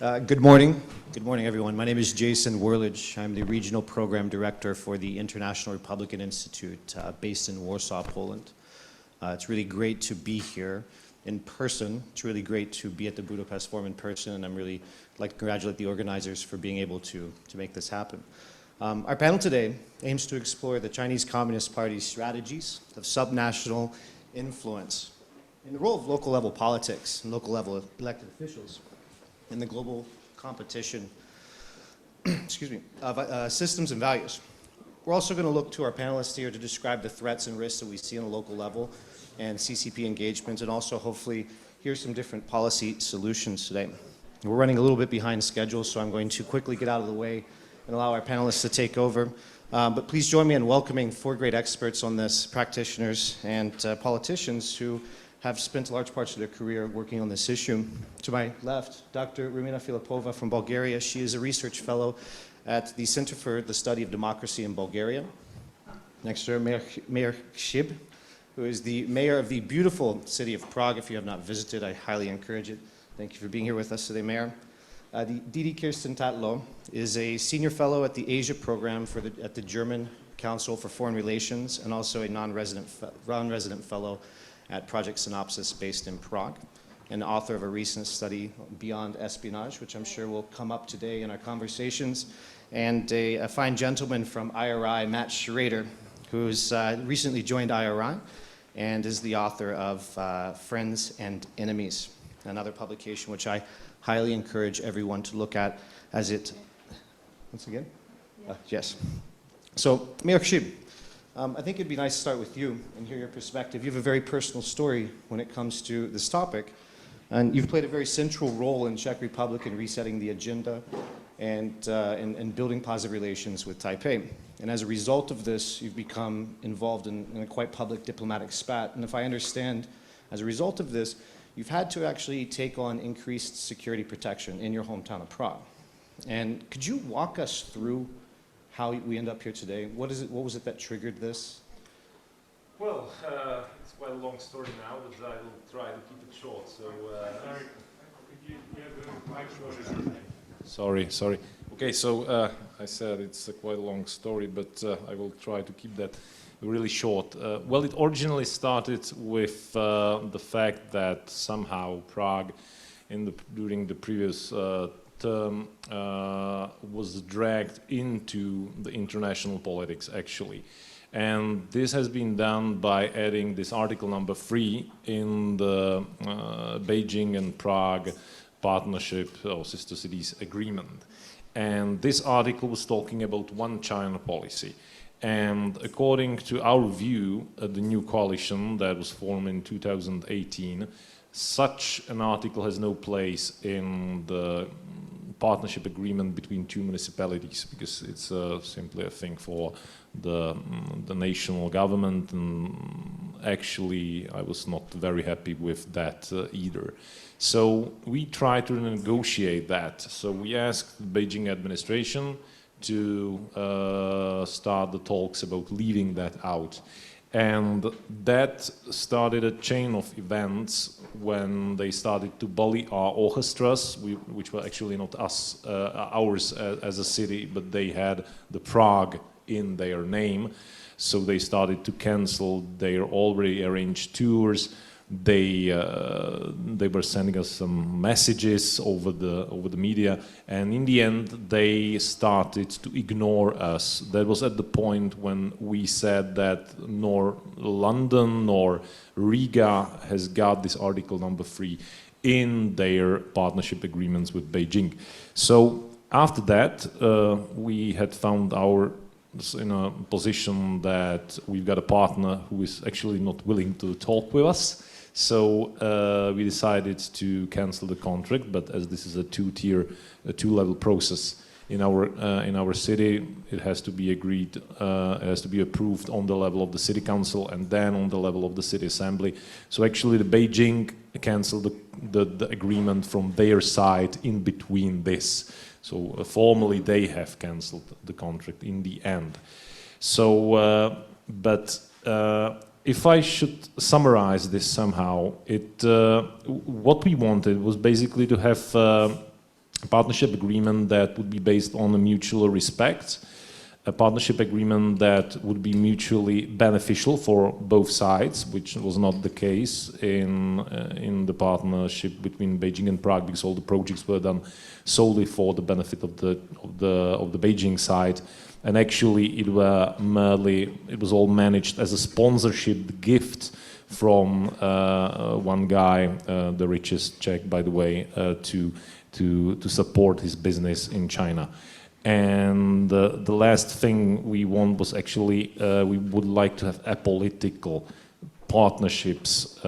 Good morning. Good morning, everyone. My name is Jason Worlledge. I'm the Regional Program Director for the International Republican Institute based in Warsaw, Poland. It's really great to be here in person. It's really great to be at the Budapest Forum in person, and I'm really like to congratulate the organizers for being able to make this happen. Our panel today aims to explore the Chinese Communist Party's strategies of subnational influence and the role of local level politics and local level elected officials in the global competition excuse me, of systems and values. We're also going to look to our panelists here to describe the threats and risks that we see on a local level and CCP engagement, and also hopefully hear some different policy solutions today. We're running a little bit behind schedule, so I'm going to quickly get out of the way and allow our panelists to take over. But please join me in welcoming four great experts on this, practitioners and politicians who have spent large parts of their career working on this issue. To my left, Dr. Rumena Filipova from Bulgaria. She is a research fellow at the Center for the Study of Democracy in Bulgaria. Next to her, Mayor Hřib, who is the mayor of the beautiful city of Prague. If you have not visited, I highly encourage it. Thank you for being here with us today, Mayor. Didi Kirsten Tatlow is a senior fellow at the Asia program at the German Council for Foreign Relations, and also a non-resident fellow at Project Synopsis based in Prague, and author of a recent study, Beyond Espionage, which I'm sure will come up today in our conversations, and a fine gentleman from IRI, Matt Schrader, who's recently joined IRI and is the author of Friends and Enemies, another publication which I highly encourage everyone to look at as it, once again? Yeah. Yes. So, Mayor Hřib, I think it'd be nice to start with you and hear your perspective. You have a very personal story when it comes to this topic, and you've played a very central role in Czech Republic in resetting the agenda and building positive relations with Taipei. And as a result of this, you've become involved in a quite public diplomatic spat. And if I understand, as a result of this, you've had to actually take on increased security protection in your hometown of Prague. And could you walk us through how we end up here today? What was it that triggered this? Well, it's quite a long story now, but I will try to keep it short. So, sorry. Okay, so I said it's quite a long story, but I will try to keep that really short. Well, it originally started with the fact that somehow Prague, during the previous term, was dragged into the international politics, actually. And this has been done by adding this article number 3 in the Beijing and Prague partnership or sister cities agreement. And this article was talking about one China policy. And according to our view, the new coalition that was formed in 2018, such an article has no place in the partnership agreement between two municipalities, because it's simply a thing for the national government, and actually I was not very happy with that either. So we tried to negotiate that. So we asked the Beijing administration to start the talks about leaving that out. And that started a chain of events when they started to bully our orchestras, which were actually not ours as a city, but they had the Prague in their name. So they started to cancel their already arranged tours. They were sending us some messages over the media, and in the end they started to ignore us. That was at the point when we said that nor London nor Riga has got this article number 3 in their partnership agreements with Beijing. So after that we had found in a position that we've got a partner who is actually not willing to talk with us. So we decided to cancel the contract, but as this is a two-level process in our city, it has to be agreed, it has to be approved on the level of the city council and then on the level of the city assembly. So actually the Beijing canceled the agreement from their side in between this. So formally they have cancelled the contract in the end. So, if I should summarize this somehow, what we wanted was basically to have a partnership agreement that would be based on a mutual respect, a partnership agreement that would be mutually beneficial for both sides, which was not the case in the partnership between Beijing and Prague, because all the projects were done solely for the benefit of the Beijing side, and actually it was all managed as a sponsorship gift from one guy, the richest Czech, by the way, to support his business in China. And the last thing we want was actually we would like to have apolitical partnerships,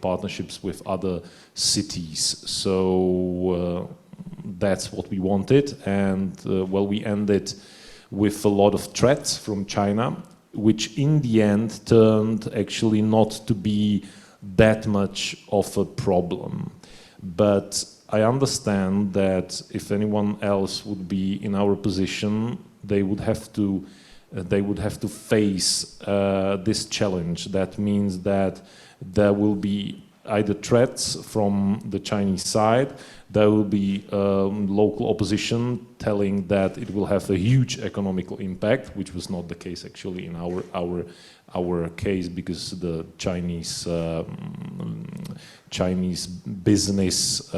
partnerships with other cities. So that's what we wanted, and well, we ended with a lot of threats from China, which in the end turned actually not to be that much of a problem. But I understand that if anyone else would be in our position, they would have to face this challenge. That means that there will be either threats from the Chinese side, there will be local opposition telling that it will have a huge economical impact, which was not the case actually in our case, because the Chinese business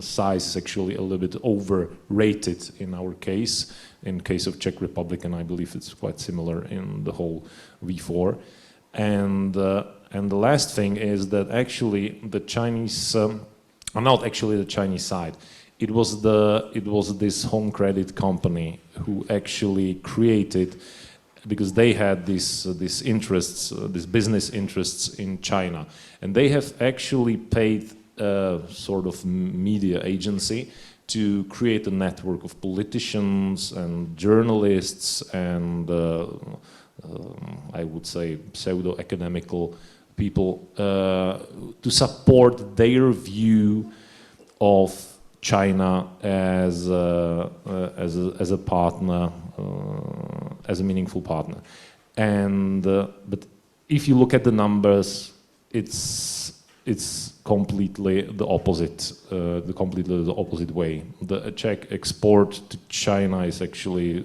size is actually a little bit overrated in our case. In case of Czech Republic, and I believe it's quite similar in the whole V4. And the last thing is that actually the Chinese, not actually the Chinese side, it was this home credit company who actually created, because they had these interests, these business interests in China, and they have actually paid a sort of media agency to create a network of politicians and journalists and I would say pseudo-academical people to support their view of China as a partner, as a meaningful partner. And but if you look at the numbers, it's completely the opposite, the opposite way. The Czech export to China is actually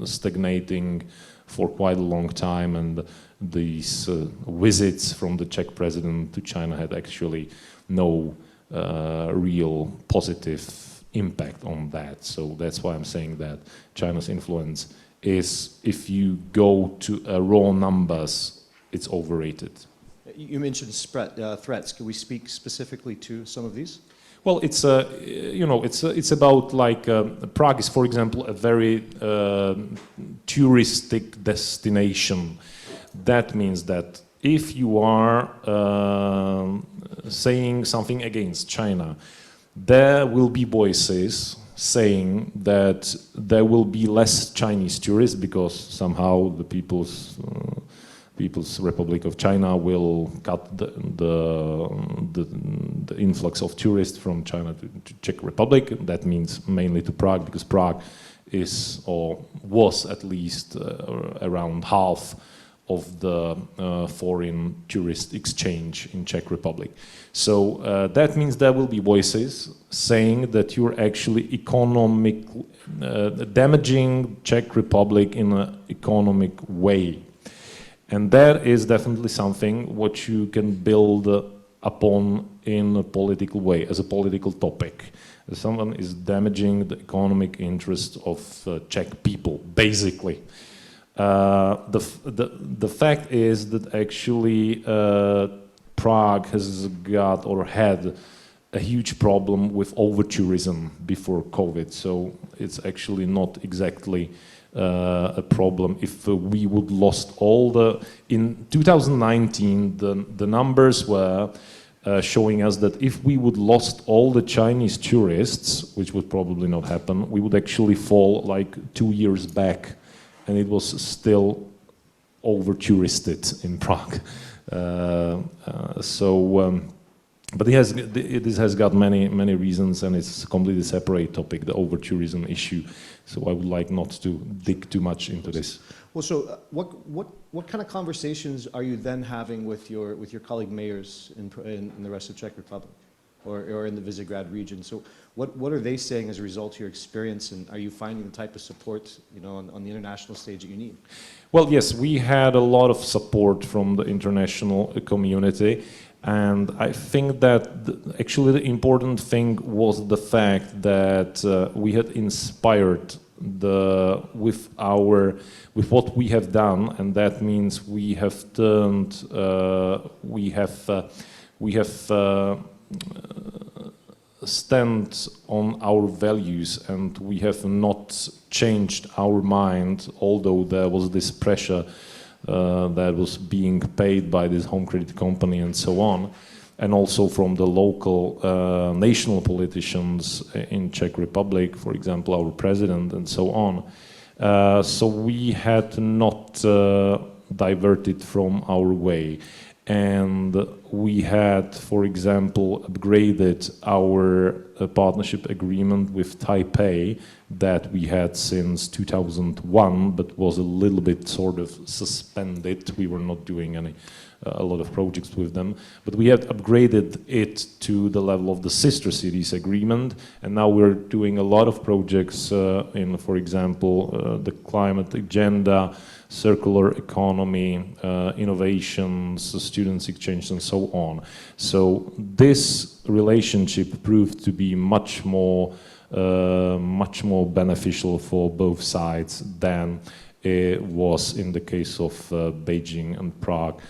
stagnating for quite a long time, and these visits from the Czech president to China had actually no real positive impact on that. So that's why I'm saying that China's influence is, if you go to raw numbers, it's overrated. You mentioned threats. Can we speak specifically to some of these? Well, it's it's about like Prague is, for example, a very touristic destination. That means that if you are saying something against China, there will be voices saying that there will be less Chinese tourists because somehow the People's Republic of China will cut the influx of tourists from China to Czech Republic. That means mainly to Prague, because Prague is, or was at least, around half of the foreign tourist exchange in Czech Republic. So that means there will be voices saying that you're actually damaging Czech Republic in an economic way. And that is definitely something what you can build upon in a political way, as a political topic. Someone is damaging the economic interest of Czech people, basically. The fact is that actually Prague has got or had a huge problem with over-tourism before COVID, so it's actually not exactly a problem. If we would lost all in 2019, the numbers were showing us that if we would lost all the Chinese tourists, which would probably not happen, we would actually fall like 2 years back, and it was still over-touristed in Prague. But this has got many reasons, and it's a completely separate topic, the over-tourism issue. So I would like not to dig too much into this. Well, so what kind of conversations are you then having with your colleague mayors in the rest of Czech Republic? or in the Visegrad region. So what are they saying as a result of your experience, and are you finding the type of support, you know, on the international stage that you need? Well, yes, we had a lot of support from the international community, and I think that actually the important thing was the fact that we had inspired with what we have done, and that means we have turned, we have stand on our values, and we have not changed our mind, although there was this pressure that was being paid by this home credit company and so on, and also from the local national politicians in Czech Republic, for example, our president and so on. So we had not diverted from our way. And we had, for example, upgraded our partnership agreement with Taipei that we had since 2001, but was a little bit sort of suspended. We were not doing a lot of projects with them, but we had upgraded it to the level of the sister cities agreement, and now we're doing a lot of projects in, for example, the climate agenda, circular economy, innovations, students exchange, and so on. So this relationship proved to be much more beneficial for both sides than it was in the case of Beijing and Prague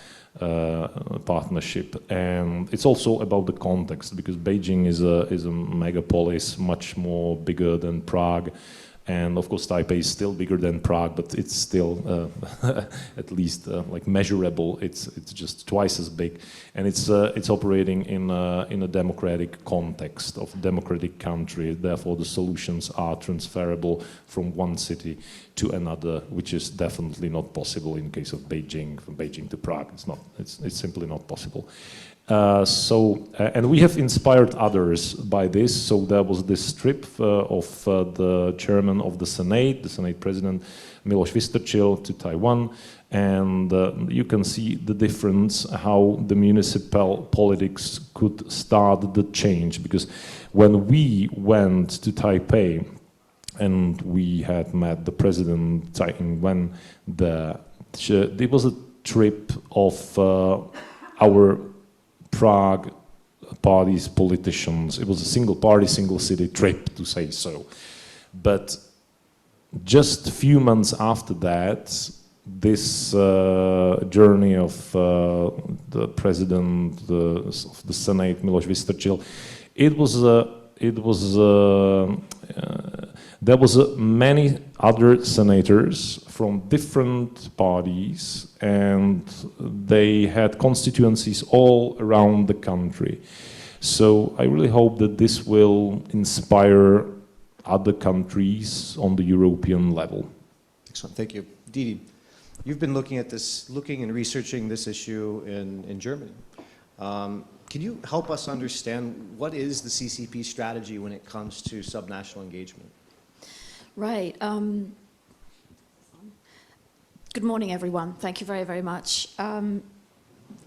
partnership. And it's also about the context, because Beijing is a megapolis, much more bigger than Prague. And of course, Taipei is still bigger than Prague, but it's still at least like measurable. It's just twice as big, and it's operating in a democratic context of a democratic country. Therefore, the solutions are transferable from one city to another, which is definitely not possible in case of Beijing. From Beijing to Prague, it's simply not possible. And we have inspired others by this. So there was this trip of the chairman of the Senate President Miloš Vystrčil, to Taiwan, and you can see the difference how the municipal politics could start the change. Because when we went to Taipei and we had met the president Tsai Ing-wen, there was a trip of our Prague parties, politicians. It was a single party, single city trip, to say so. But just a few months after that, this journey of the president of the Senate, Miloš Vystrčil, there was many other senators from different parties, and they had constituencies all around the country. So I really hope that this will inspire other countries on the European level. Excellent, thank you. Didi, you've been looking and researching this issue in Germany. Can you help us understand what is the CCP strategy when it comes to subnational engagement? Right. Good morning, everyone. Thank you very, very much.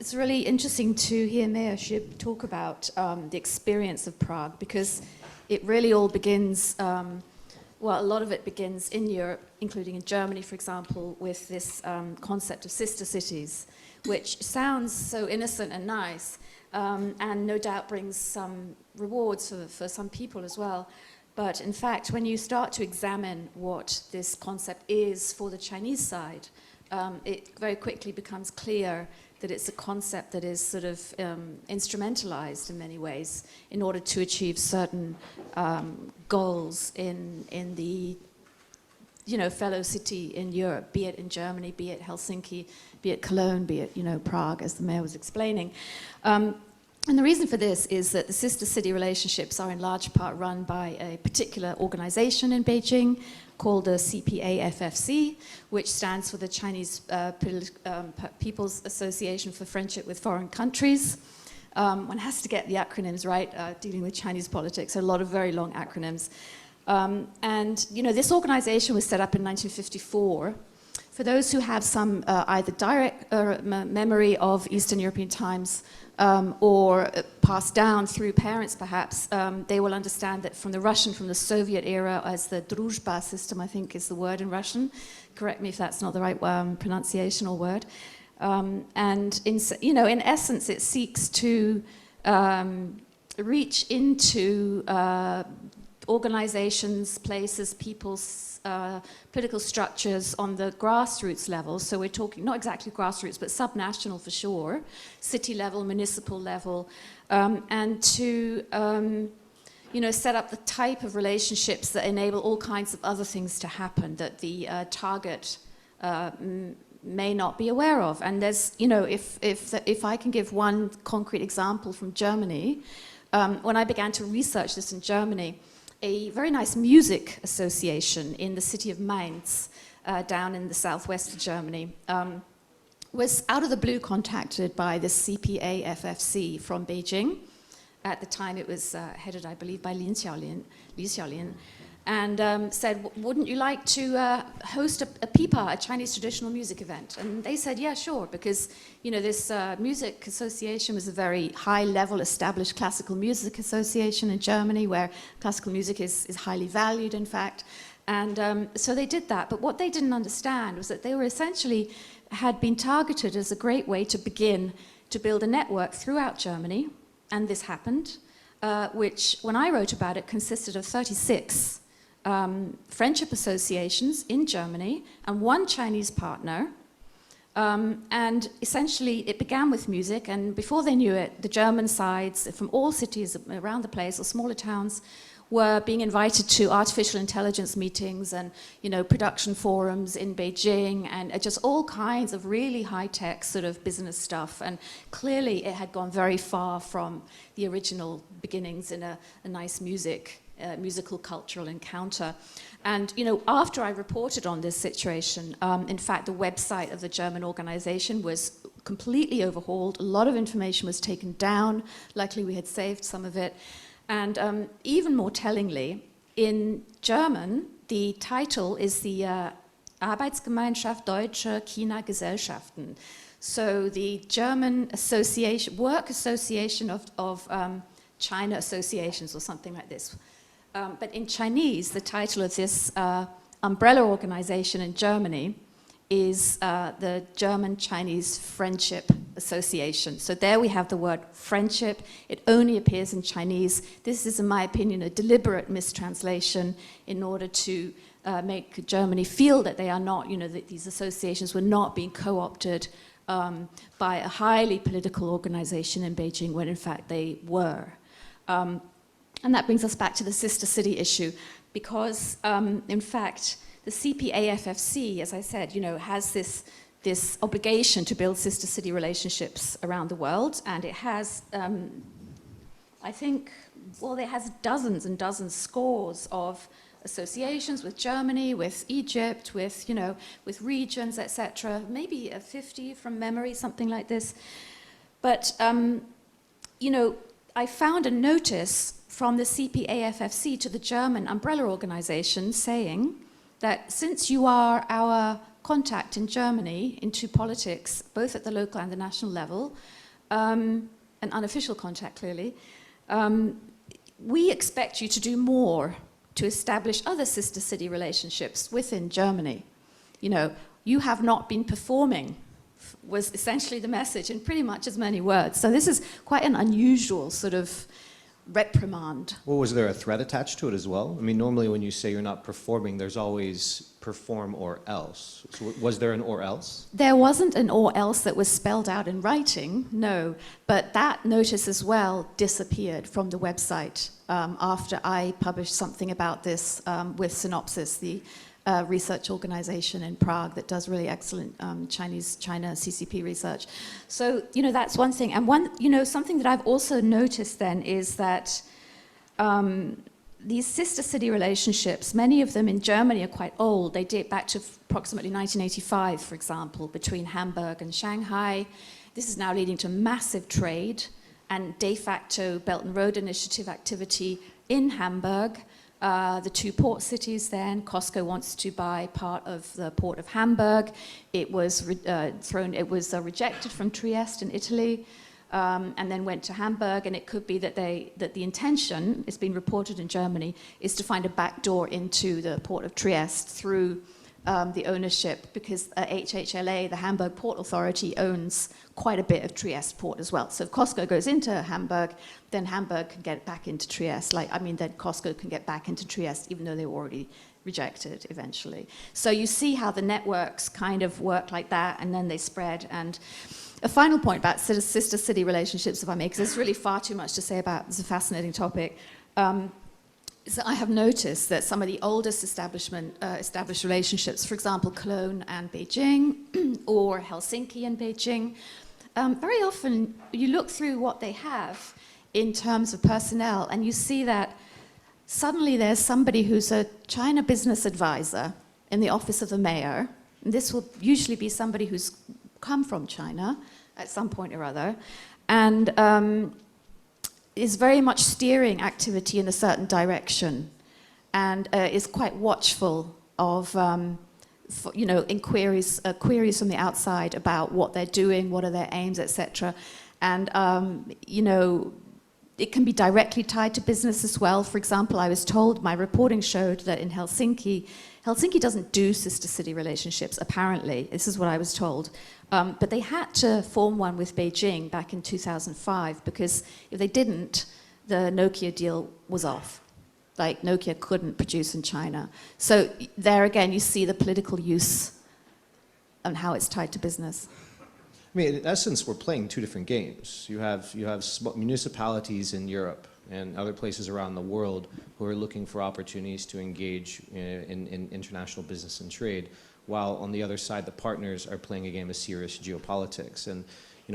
It's really interesting to hear Mayor Hřib talk about the experience of Prague, because it really all begins, well, a lot of it begins in Europe, including in Germany, for example, with this concept of sister cities, which sounds so innocent and nice, and no doubt brings some rewards for some people as well. But in fact, when you start to examine what this concept is for the Chinese side, it very quickly becomes clear that it's a concept that is sort of instrumentalized in many ways in order to achieve certain goals in the fellow city in Europe, be it in Germany, be it Helsinki, be it Cologne, be it Prague, as the mayor was explaining. And the reason for this is that the sister city relationships are in large part run by a particular organization in Beijing called the CPA-FFC, which stands for the Chinese People's Association for Friendship with Foreign Countries. One has to get the acronyms right, dealing with Chinese politics, a lot of very long acronyms. And this organization was set up in 1954 For those who have some either direct memory of Eastern European times or passed down through parents perhaps, they will understand that from the Soviet era as the Druzhba system, I think is the word in Russian. Correct me if that's not the right pronunciation or word. And in essence, it seeks to reach into organizations, places, people's political structures on the grassroots level. So we're talking not exactly grassroots, but subnational for sure, city level, municipal level, and to set up the type of relationships that enable all kinds of other things to happen that the target may not be aware of. And there's, if I can give one concrete example from Germany, when I began to research this in Germany, a very nice music association in the city of Mainz, down in the southwest of Germany, was out of the blue contacted by the CPA-FFC from Beijing. At the time it was headed, I believe, by Li Xiaolin, and said, wouldn't you like to host a pipa, a Chinese traditional music event? And they said, yeah, sure, because this music association was a very high-level established classical music association in Germany, where classical music is highly valued, in fact. And so they did that. But what they didn't understand was that they were had been targeted as a great way to begin to build a network throughout Germany, and this happened, which, when I wrote about it, consisted of 36 friendship associations in Germany and one Chinese partner, and essentially it began with music, and before they knew it, the German sides from all cities around the place, or smaller towns, were being invited to artificial intelligence meetings and production forums in Beijing, and just all kinds of really high-tech sort of business stuff. And clearly it had gone very far from the original beginnings in a nice musical cultural encounter. And after I reported on this situation, in fact the website of the German organization was completely overhauled. A lot of information was taken down. Luckily we had saved some of it. And even more tellingly, in German the title is the Arbeitsgemeinschaft Deutscher China-Gesellschaften. So the German work association of China associations, or something like this. But in Chinese, the title of this umbrella organization in Germany is the German-Chinese Friendship Association. So there we have the word friendship. It only appears in Chinese. This is, in my opinion, a deliberate mistranslation in order to make Germany feel that they are not, that these associations were not being co-opted by a highly political organization in Beijing, when in fact they were. And that brings us back to the sister city issue, because in fact the CPA-FFC, as I said, has this obligation to build sister city relationships around the world, and it has, I think, it has dozens and dozens, scores of associations with Germany, with Egypt, with regions, etc. Maybe 50 from memory, something like this. But I found a notice from the CPA-FFC to the German umbrella organization saying that since you are our contact in Germany into politics, both at the local and the national level, an unofficial contact clearly, we expect you to do more to establish other sister city relationships within Germany. You have not been performing, was essentially the message in pretty much as many words. So this is quite an unusual sort of reprimand. Well, was there a threat attached to it as well? I mean, normally when you say you're not performing, there's always perform or else. So was there an or else? There wasn't an or else that was spelled out in writing, no. But that notice as well disappeared from the website after I published something about this with Synopsis, the research organization in Prague that does really excellent China CCP research. So, that's one thing. And something that I've also noticed then is that these sister city relationships, many of them in Germany are quite old. They date back to approximately 1985, for example, between Hamburg and Shanghai. This is now leading to massive trade and de facto Belt and Road Initiative activity in Hamburg, the two port cities then. Costco wants to buy part of the port of Hamburg. It was rejected from Trieste in Italy, and then went to Hamburg, and it could be that the intention, it's been reported in Germany, is to find a back door into the port of Trieste through the ownership, because HHLA, the Hamburg Port Authority, owns quite a bit of Trieste port as well. So if Costco goes into Hamburg, then Hamburg can get back into Trieste. Then Costco can get back into Trieste, even though they were already rejected eventually. So you see how the networks kind of work like that, and then they spread. And a final point about sister city relationships, if I may, because there's really far too much to say about. It's a fascinating topic. So I have noticed that some of the oldest established relationships, for example, Cologne and Beijing, or Helsinki and Beijing, very often you look through what they have in terms of personnel, and you see that suddenly there's somebody who's a China business advisor in the office of the mayor. And this will usually be somebody who's come from China at some point or other, and is very much steering activity in a certain direction, and is quite watchful of queries from the outside about what they're doing, what are their aims, etc. And it can be directly tied to business as well. For example, I was told, my reporting showed that in Helsinki doesn't do sister city relationships, apparently. This is what I was told. But they had to form one with Beijing back in 2005, because if they didn't, the Nokia deal was off. Like, Nokia couldn't produce in China. So there again, you see the political use and how it's tied to business. I mean, in essence, we're playing two different games. You have municipalities in Europe and other places around the world who are looking for opportunities to engage in international business and trade, while on the other side, the partners are playing a game of serious geopolitics. And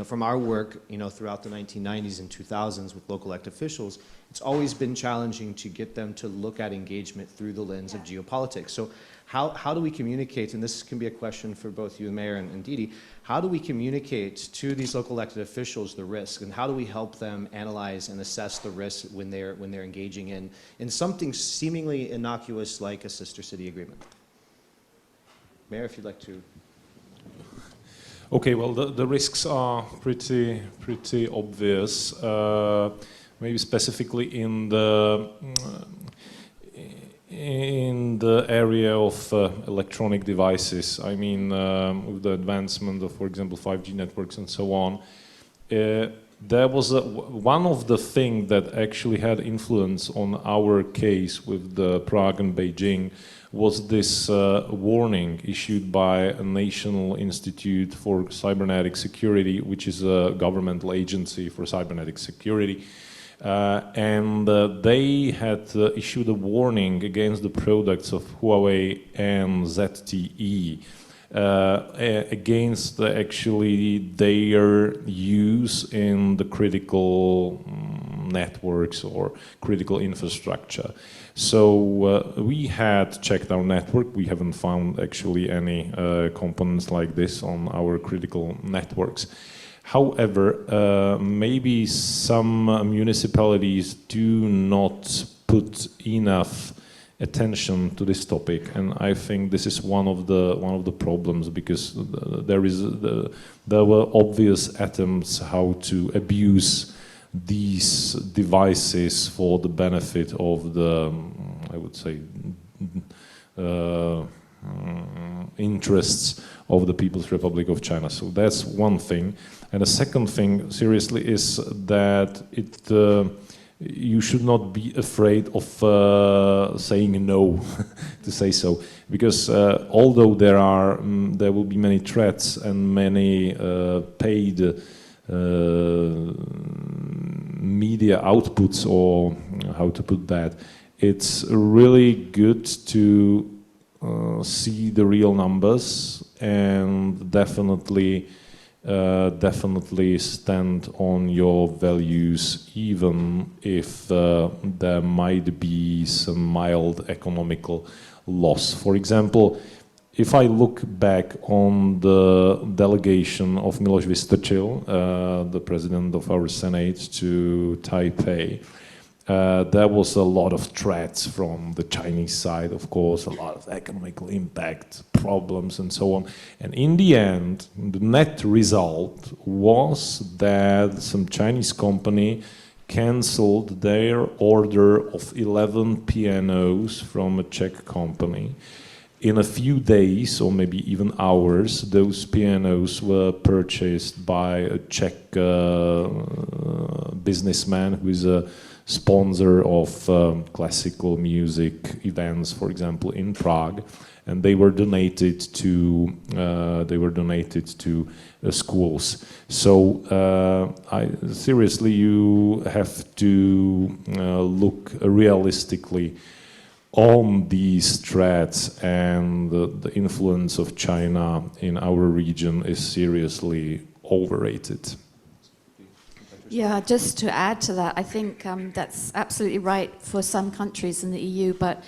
from our work, throughout the 1990s and 2000s with local elected officials, it's always been challenging to get them to look at engagement through the lens of geopolitics. So how do we communicate, and this can be a question for both you, the mayor, and Didi, how do we communicate to these local elected officials the risk, and how do we help them analyze and assess the risk when they're engaging in something seemingly innocuous like a sister city agreement? Mayor, if you'd like to. Okay, well, the risks are pretty obvious. Maybe specifically in the area of electronic devices. I mean, with the advancement of, for example, 5G networks and so on, there was one of the things that actually had influence on our case with the Prague and Beijing was this warning issued by a National Institute for Cybernetic Security, which is a governmental agency for cybernetic security. And they had issued a warning against the products of Huawei and ZTE against actually their use in the critical networks or critical infrastructure. So we had checked our network. We haven't found actually any components like this on our critical networks. However, maybe some municipalities do not put enough attention to this topic, and I think this is one of the problems, because there were obvious attempts how to abuse these devices for the benefit of the, I would say, interests of the People's Republic of China. So that's one thing. And the second thing, seriously, is that you should not be afraid of saying no, to say so, because although there will be many threats and many paid media outputs, or how to put that, it's really good to see the real numbers and definitely stand on your values, even if there might be some mild economical loss. For example, if I look back on the delegation of Miloš Vystrčil, the president of our Senate, to Taipei, there was a lot of threats from the Chinese side, of course, a lot of economical impact, problems, and so on. And in the end, the net result was that some Chinese company cancelled their order of 11 pianos from a Czech company. In a few days, or maybe even hours, those pianos were purchased by a Czech businessman who is a sponsor of classical music events, for example, in Prague, and they were donated to schools. So seriously, you have to look realistically on these threats, and the influence of China in our region is seriously overrated. Yeah, just to add to that, I think that's absolutely right for some countries in the EU, but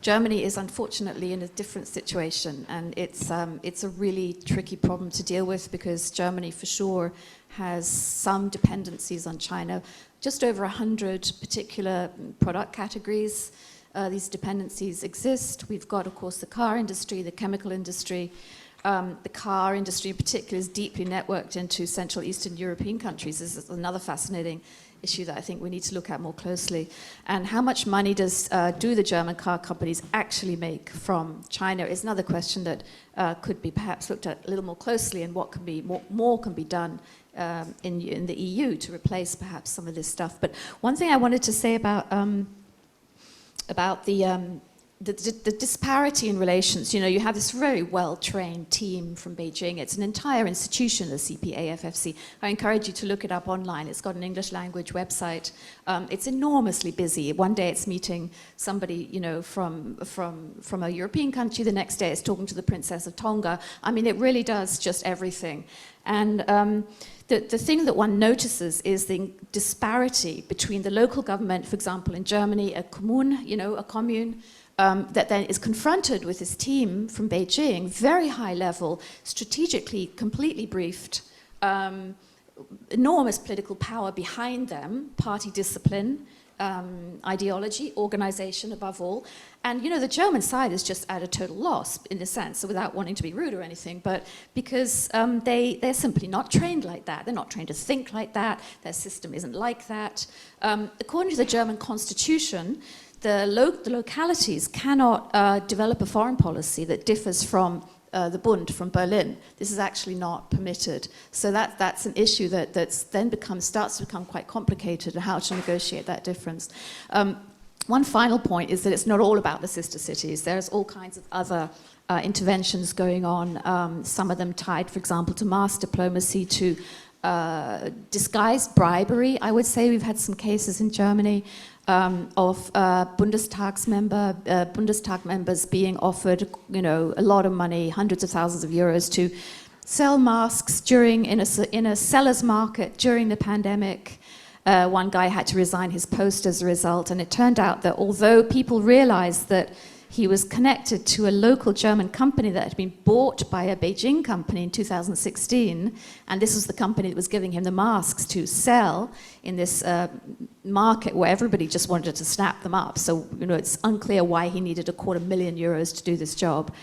Germany is unfortunately in a different situation, and it's a really tricky problem to deal with, because Germany for sure has some dependencies on China, just over 100 particular product categories. These dependencies exist. We've got, of course, the car industry, the chemical industry. The car industry in particular is deeply networked into Central Eastern European countries. This is another fascinating issue that I think we need to look at more closely. And how much money do the German car companies actually make from China is another question that could be perhaps looked at a little more closely, and what can be more can be done in the EU to replace perhaps some of this stuff. But one thing I wanted to say about the disparity in relations. You know, you have this very well-trained team from Beijing. It's an entire institution, the CPAFFC. I encourage you to look it up online. It's got an English language website. It's enormously busy. One day it's meeting somebody, you know, from a European country. The next day it's talking to the Princess of Tonga. I mean, it really does just everything. And the thing that one notices is the disparity between the local government, for example, in Germany, a commune, you know, a commune, that then is confronted with this team from Beijing, very high level, strategically completely briefed, enormous political power behind them, party discipline, ideology, organization above all. And you know, the German side is just at a total loss in a sense, so without wanting to be rude or anything, but because they're simply not trained like that. They're not trained to think like that. Their system isn't like that. According to the German constitution, the localities cannot develop a foreign policy that differs from the Bund, from Berlin. This is actually not permitted. So that's an issue that's then starts to become quite complicated, and how to negotiate that difference. One final point is that it's not all about the sister cities. There's all kinds of other interventions going on, some of them tied, for example, to mass diplomacy, to disguised bribery. I would say we've had some cases in Germany of Bundestag members being offered, you know, a lot of money, hundreds of thousands of euros, to sell masks in a seller's market during the pandemic. One guy had to resign his post as a result, and it turned out that although people realized that he was connected to a local German company that had been bought by a Beijing company in 2016, and this was the company that was giving him the masks to sell in this market where everybody just wanted to snap them up. So, you know, it's unclear why he needed €250,000 to do this job.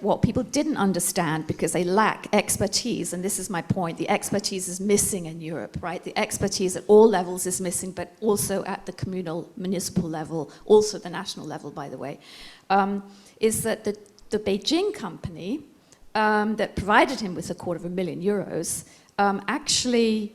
What people didn't understand, because they lack expertise, and this is my point, the expertise is missing in Europe, right? The expertise at all levels is missing, but also at the communal, municipal level, also the national level, by the way, is that the Beijing company that provided him with €250,000 actually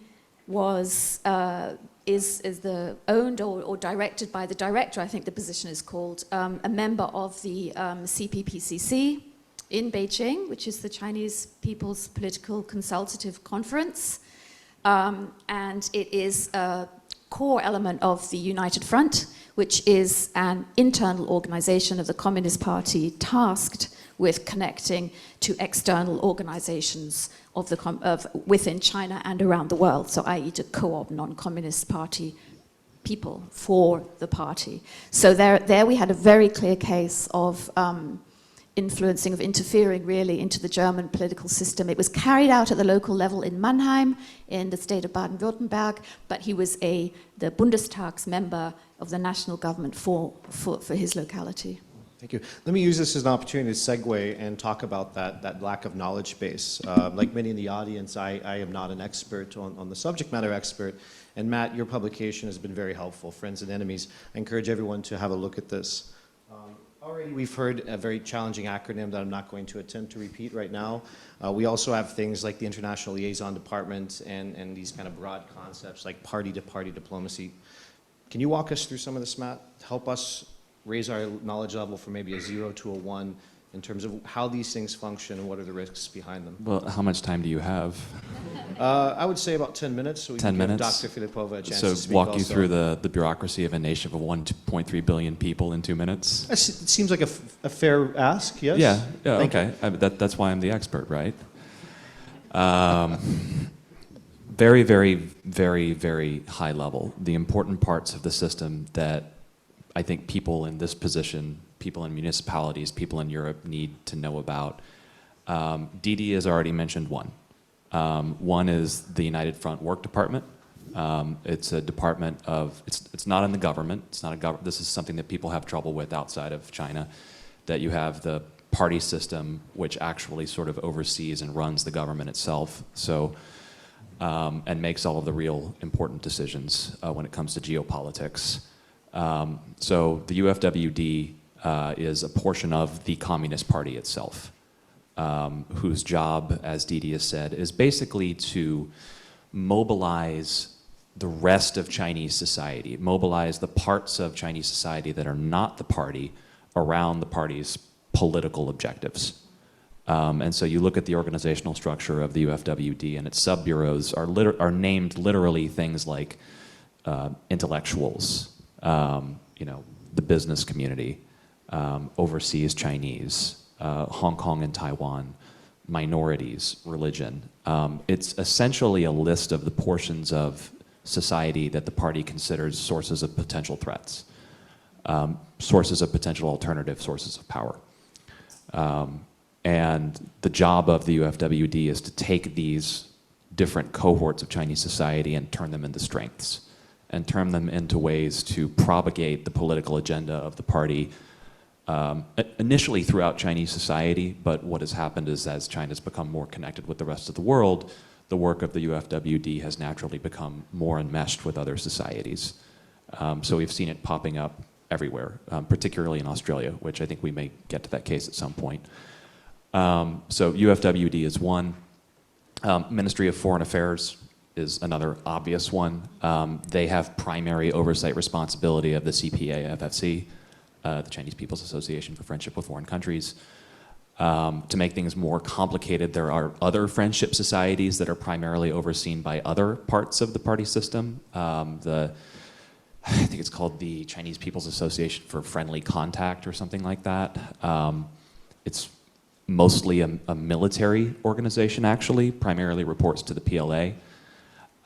is owned or directed by the director, I think the position is called, a member of the CPPCC in Beijing, which is the Chinese People's Political Consultative Conference. And it is a core element of the United Front, which is an internal organization of the Communist Party tasked with connecting to external organizations within China and around the world, so i.e. to co-opt non-communist party people for the party. So there we had a very clear case of influencing, of interfering really into the German political system. It was carried out at the local level in Mannheim, in the state of Baden-Württemberg, but he was the Bundestagsmember member of the national government for his locality. Thank you. Let me use this as an opportunity to segue and talk about that lack of knowledge base. Like many in the audience, I am not an expert on the subject matter expert. And Matt, your publication has been very helpful, Friends and Enemies. I encourage everyone to have a look at this. Already we've heard a very challenging acronym that I'm not going to attempt to repeat right now. We also have things like the International Liaison Department and these kind of broad concepts like party-to-party diplomacy. Can you walk us through some of this, Matt? Help us raise our knowledge level from maybe a 0 to a 1 in terms of how these things function and what are the risks behind them. Well, how much time do you have? I would say about 10 minutes. So we 10 can minutes? give Dr. Filipova a chance So to speak walk you also. through the bureaucracy of a nation of 1.3 billion people in 2 minutes? It seems like a fair ask, yes? Yeah, Thank you. okay. That's why I'm the expert, right? Very, very, very, very high level. The important parts of the system that I think people in this position, people in municipalities, people in Europe need to know about. Didi has already mentioned one. One is the United Front Work Department. It's a department of, it's not in the government. It's not a this is something that people have trouble with outside of China, that you have the party system which actually sort of oversees and runs the government itself. So, and makes all of the real important decisions when it comes to geopolitics. So the UFWD is a portion of the Communist Party itself, whose job, as Didi has said, is basically to mobilize the rest of Chinese society, mobilize the parts of Chinese society that are not the party around the party's political objectives. And so you look at the organizational structure of the UFWD, and its sub-bureaus are named literally things like intellectuals, the business community, overseas Chinese, Hong Kong and Taiwan, minorities, religion. It's essentially a list of the portions of society that the party considers sources of potential threats, sources of potential alternative sources of power. And the job of the UFWD is to take these different cohorts of Chinese society and turn them into strengths, and turn them into ways to propagate the political agenda of the party, initially throughout Chinese society, but what has happened is as China's become more connected with the rest of the world, the work of the UFWD has naturally become more enmeshed with other societies. So we've seen it popping up everywhere, particularly in Australia, which I think we may get to that case at some point. So UFWD is one. Ministry of Foreign Affairs is another obvious one. They have primary oversight responsibility of the CPA-FFC, the Chinese People's Association for Friendship with Foreign Countries. To make things more complicated, there are other friendship societies that are primarily overseen by other parts of the party system. I think it's called the Chinese People's Association for Friendly Contact or something like that. It's mostly a military organization, actually, primarily reports to the PLA.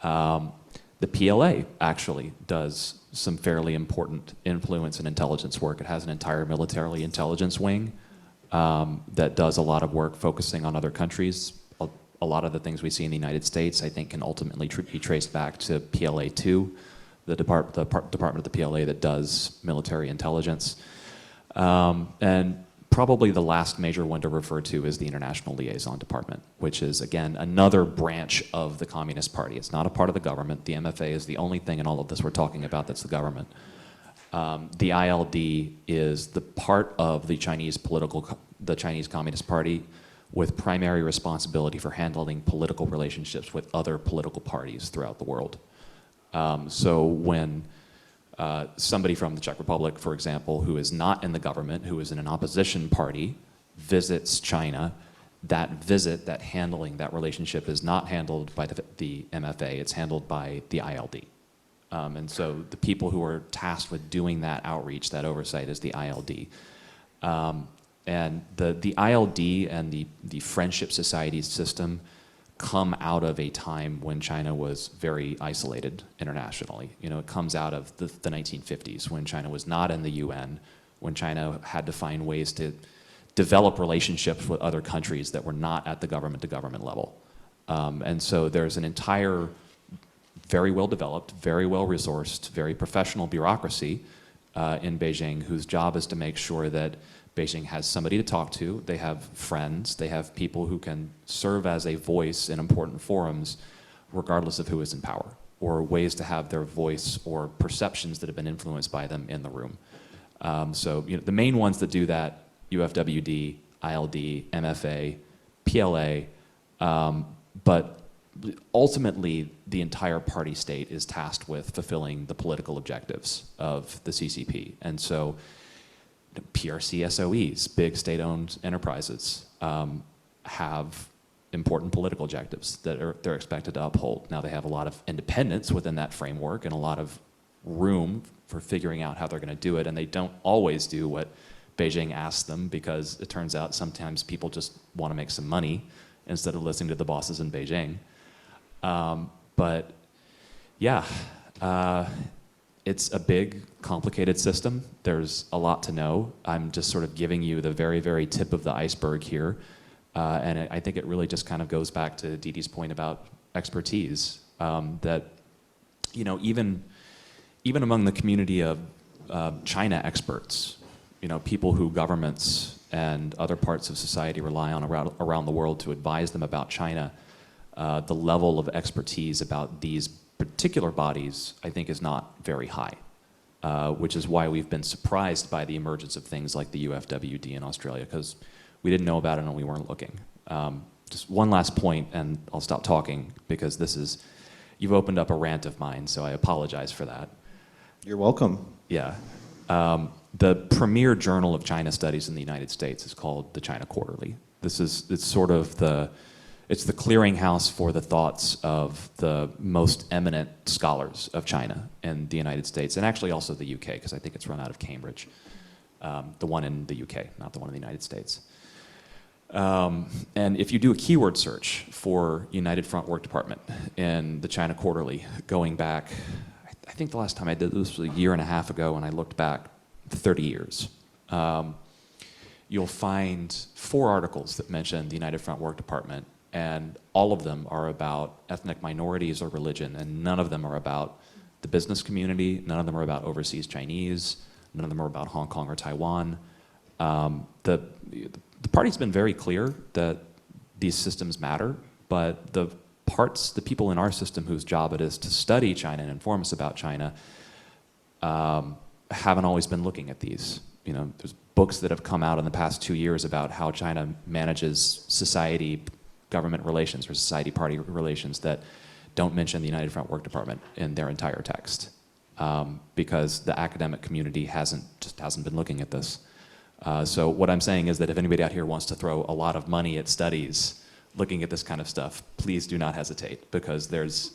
The PLA actually does some fairly important influence and intelligence work. It has an entire military intelligence wing that does a lot of work focusing on other countries. A lot of the things we see in the United States, I think, can ultimately be traced back to PLA-2, the department of the PLA that does military intelligence. And probably the last major one to refer to is the International Liaison Department, which is, again, another branch of the Communist Party. It's not a part of the government. The MFA is the only thing in all of this we're talking about that's the government. The ILD is the part of the Chinese Communist Party with primary responsibility for handling political relationships with other political parties throughout the world. So when somebody from the Czech Republic, for example, who is not in the government, who is in an opposition party, visits China, that visit, that handling, that relationship is not handled by the MFA, it's handled by the ILD. And so the people who are tasked with doing that outreach, that oversight, is the ILD. And the ILD and the Friendship Societies system come out of a time when China was very isolated internationally. It comes out of the 1950s when China was not in the UN, when China had to find ways to develop relationships with other countries that were not at the government-to-government level. And so there's an entire very well-developed, very well-resourced, very professional bureaucracy in Beijing whose job is to make sure that Beijing has somebody to talk to, they have friends, they have people who can serve as a voice in important forums regardless of who is in power, or ways to have their voice or perceptions that have been influenced by them in the room. So the main ones that do that, UFWD, ILD, MFA, PLA, but ultimately the entire party state is tasked with fulfilling the political objectives of the CCP. And so PRC SOEs, big state-owned enterprises, have important political objectives that they're expected to uphold. Now they have a lot of independence within that framework and a lot of room for figuring out how they're going to do it, and they don't always do what Beijing asks them, because it turns out sometimes people just want to make some money instead of listening to the bosses in Beijing. But yeah, it's a big, complicated system. There's a lot to know. I'm just sort of giving you the very, very tip of the iceberg here. And I think it really just kind of goes back to Didi's point about expertise, that even among the community of China experts, people who governments and other parts of society rely on around the world to advise them about China, the level of expertise about these particular bodies, I think, is not very high, which is why we've been surprised by the emergence of things like the UFWD in Australia, because we didn't know about it and we weren't looking. Just one last point, and I'll stop talking, because you've opened up a rant of mine, so I apologize for that. You're welcome. Yeah. The premier journal of China studies in the United States is called the China Quarterly. It's sort of the clearinghouse for the thoughts of the most eminent scholars of China in the United States, and actually also the UK, because I think it's run out of Cambridge. The one in the UK, not the one in the United States. And if you do a keyword search for United Front Work Department in the China Quarterly, going back, I think the last time I did this was a year and a half ago, and I looked back 30 years. You'll find 4 articles that mention the United Front Work Department, and all of them are about ethnic minorities or religion, and none of them are about the business community, none of them are about overseas Chinese, none of them are about Hong Kong or Taiwan. The party's been very clear that these systems matter, but the people in our system whose job it is to study China and inform us about China haven't always been looking at these. There's books that have come out in the past 2 years about how China manages society-government relations or society-party relations that don't mention the United Front Work Department in their entire text, because the academic community hasn't been looking at this. So what I'm saying is that if anybody out here wants to throw a lot of money at studies looking at this kind of stuff, please do not hesitate, because there's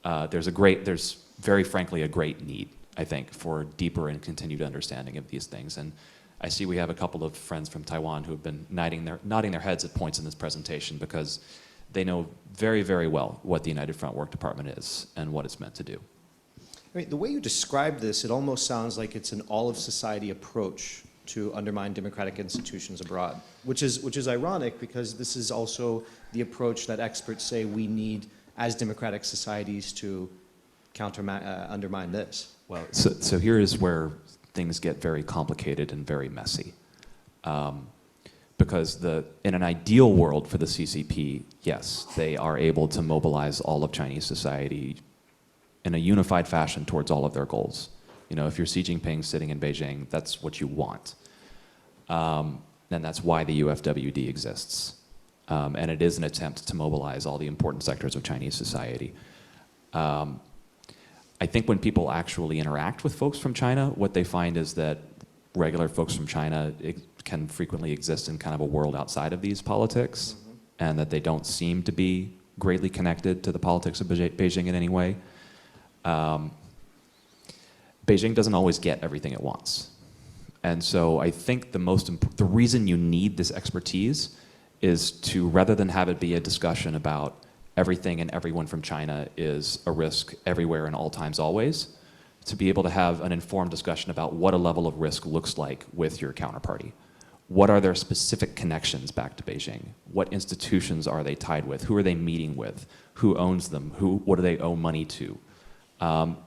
very frankly a great need, I think, for deeper and continued understanding of these things. And I see we have a couple of friends from Taiwan who have been nodding their heads at points in this presentation, because they know very, very well what the United Front Work Department is and what it's meant to do. I mean, the way you describe this, it almost sounds like it's an all-of-society approach to undermine democratic institutions abroad, which is ironic, because this is also the approach that experts say we need as democratic societies to undermine this. Well, so here is where things get very complicated and very messy. Because in an ideal world for the CCP, yes, they are able to mobilize all of Chinese society in a unified fashion towards all of their goals. If you're Xi Jinping sitting in Beijing, that's what you want. And that's why the UFWD exists. And it is an attempt to mobilize all the important sectors of Chinese society. I think when people actually interact with folks from China, what they find is that regular folks from China can frequently exist in kind of a world outside of these politics, and that they don't seem to be greatly connected to the politics of Beijing in any way. Beijing doesn't always get everything it wants. And so I think the reason you need this expertise is to, rather than have it be a discussion about everything and everyone from China is a risk everywhere and all times always, to be able to have an informed discussion about what a level of risk looks like with your counterparty, what are their specific connections back to Beijing? What institutions are they tied with? Who are they meeting with? Who owns them? What do they owe money to?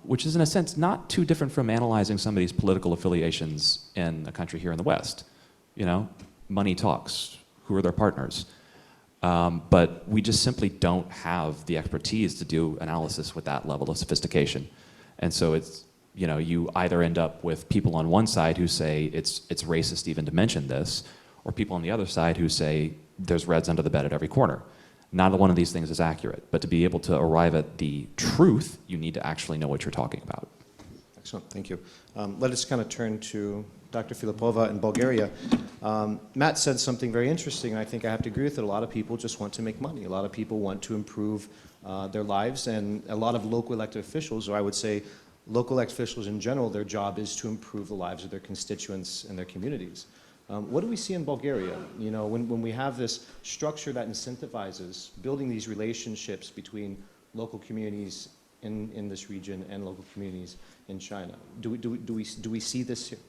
Which is in a sense not too different from analyzing somebody's political affiliations in a country here in the West. You know, money talks. Who are their partners? But we just simply don't have the expertise to do analysis with that level of sophistication. And so it's, you know, you either end up with people on one side who say it's racist even to mention this, or people on the other side who say there's reds under the bed at every corner. Not one of these things is accurate, but to be able to arrive at the truth, you need to actually know what you're talking about. Excellent, thank you. Let us kind of turn to Dr. Filipova in Bulgaria. Matt said something very interesting, and I think I have to agree with it. A lot of people just want to make money. A lot of people want to improve their lives, and a lot of local elected officials, or I would say local elected officials in general, their job is to improve the lives of their constituents and their communities. What do we see in Bulgaria? You know, when we have this structure that incentivizes building these relationships between local communities in this region and local communities in China, do we see this here?